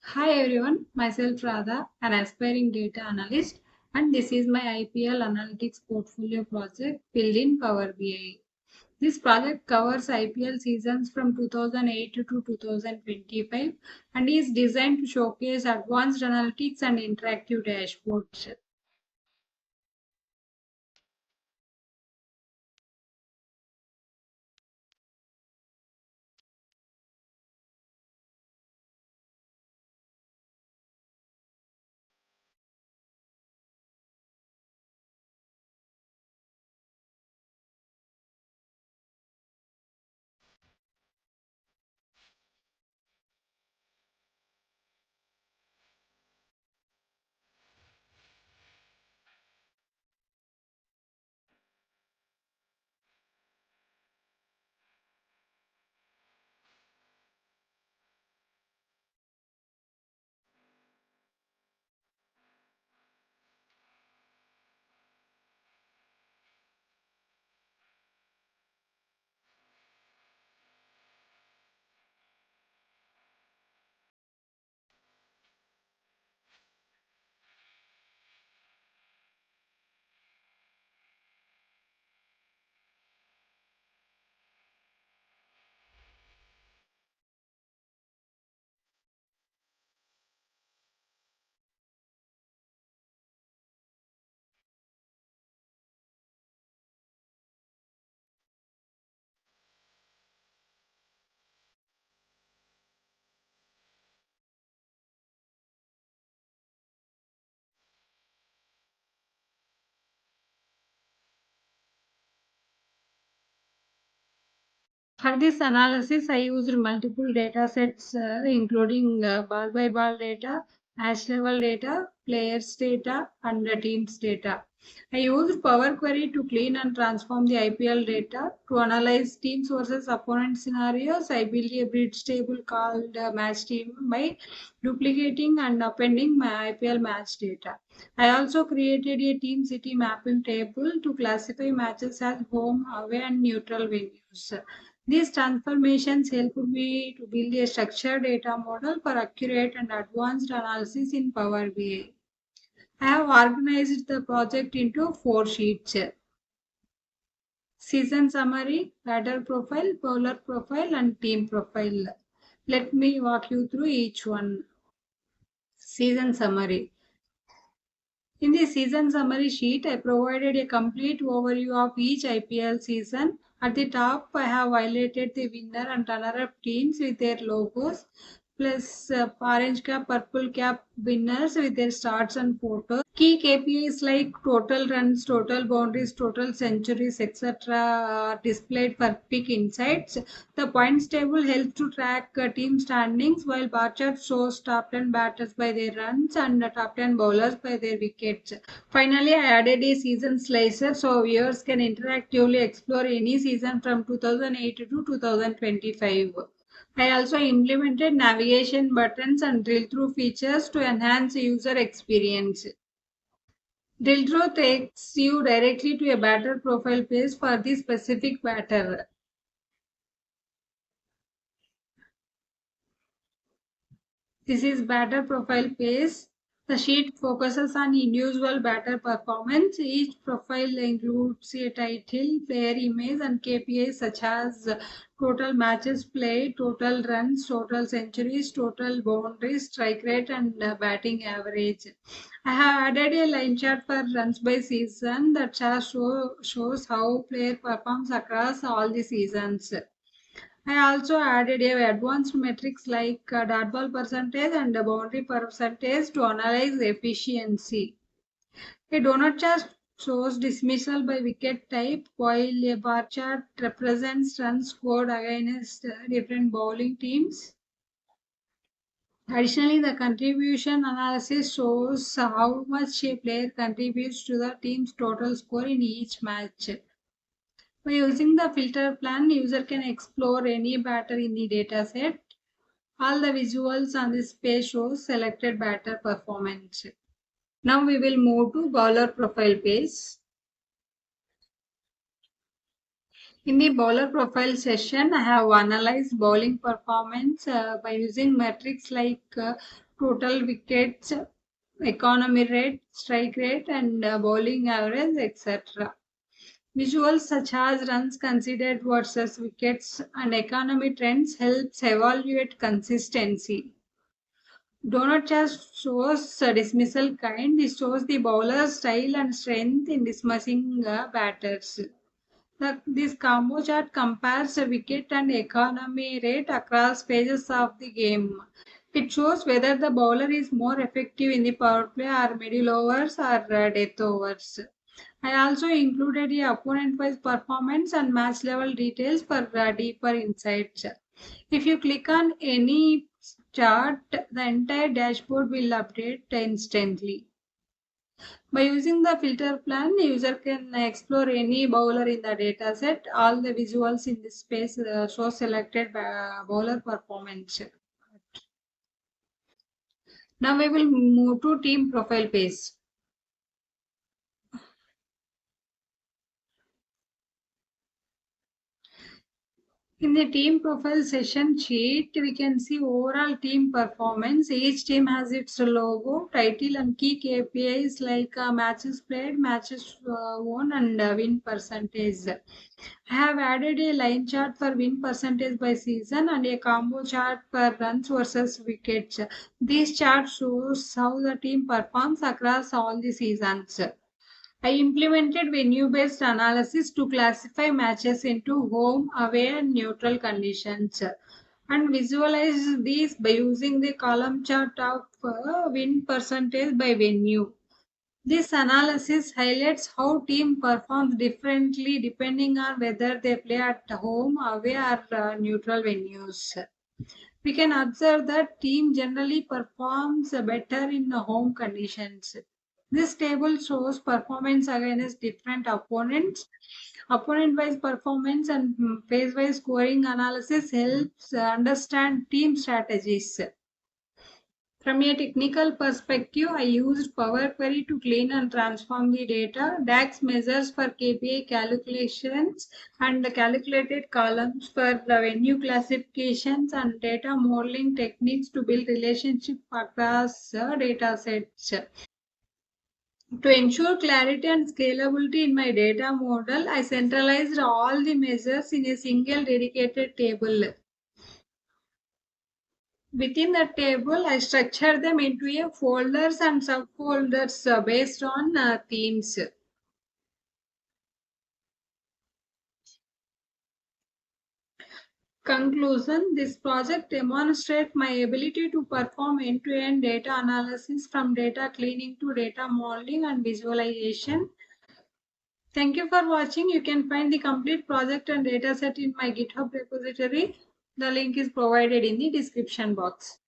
Hi everyone, myself Radha, an aspiring data analyst, and this is my IPL Analytics Portfolio project built in Power BI. This project covers IPL seasons from 2008 to 2025 and is designed to showcase advanced analytics and interactive dashboards. For this analysis, I used multiple data sets, including ball by ball data, match level data, players data, and the teams data. I used Power Query to clean and transform the IPL data. To analyze teams versus opponent scenarios, I built a bridge table called match team by duplicating and appending my IPL match data. I also created a team city mapping table to classify matches as home, away, and neutral venues. These transformations helped me to build a structured data model for accurate and advanced analysis in Power BI. I have organized the project into four sheets: season summary, batter profile, bowler profile, and team profile. Let me walk you through each one. Season summary. In the season summary sheet, I provided a complete overview of each IPL season. At the top, I have highlighted the winner and runner-up teams with their logos, plus orange cap, purple cap winners with their starts and photos. Key KPIs like total runs, total boundaries, total centuries, etc. are displayed for quick insights. The points table helps to track team standings, while bar chart shows top 10 batters by their runs and the top 10 bowlers by their wickets. Finally, I added a season slicer so viewers can interactively explore any season from 2008 to 2025. I also implemented navigation buttons and drill through features to enhance user experience. Drill through takes you directly to a batter profile page for the specific batter. This is batter profile page. The sheet focuses on individual batter performance. Each profile includes a title, player image, and KPIs such as total matches played, total runs, total centuries, total boundaries, strike rate, and batting average. I have added a line chart for runs by season that shows how player performs across all the seasons. I also added a advanced metrics like dot ball percentage and the boundary percentage to analyze efficiency. A donut chart shows dismissal by wicket type, while a bar chart represents runs scored against different bowling teams. Additionally, the contribution analysis shows how much a player contributes to the team's total score in each match. By using the filter plan, user can explore any batter in the dataset. All the visuals on this page shows selected batter performance. Now we will move to bowler profile page. In the bowler profile session, I have analyzed bowling performance by using metrics like total wickets, economy rate, strike rate, and bowling average, etc. Visuals such as runs considered versus wickets and economy trends helps evaluate consistency. Donut chart shows dismissal kind. This shows the bowler's style and strength in dismissing batters. This combo chart compares the wicket and economy rate across phases of the game. It shows whether the bowler is more effective in the power play or middle overs or death overs. I also included a opponent-wise performance and match level details for deeper insights. If you click on any chart, the entire dashboard will update instantly. By using the filter plan, user can explore any bowler in the dataset. All the visuals in this space show selected bowler performance. Now we will move to team profile page. In the team profile session sheet, we can see overall team performance. Each team has its logo, title, and key KPIs like matches played, matches won, and win percentage. I have added a line chart for win percentage by season and a combo chart for runs versus wickets. This chart shows how the team performs across all the seasons. I implemented venue-based analysis to classify matches into home, away, and neutral conditions and visualize these by using the column chart of win percentage by venue. This analysis highlights how team performs differently depending on whether they play at home, away, or neutral venues. We can observe that team generally performs better in home conditions. This table shows performance against different opponents. Opponent-wise performance and phase-wise scoring analysis helps understand team strategies. From a technical perspective, I used Power Query to clean and transform the data, DAX measures for KPI calculations, and the calculated columns for the venue classifications and data modeling techniques to build relationship across data sets. To ensure clarity and scalability in my data model, I centralized all the measures in a single dedicated table. Within the table, I structure them into a folders and subfolders based on themes. Conclusion, this project demonstrates my ability to perform end-to-end data analysis from data cleaning to data modeling and visualization. Thank you for watching. You can find the complete project and dataset in my GitHub repository. The link is provided in the description box.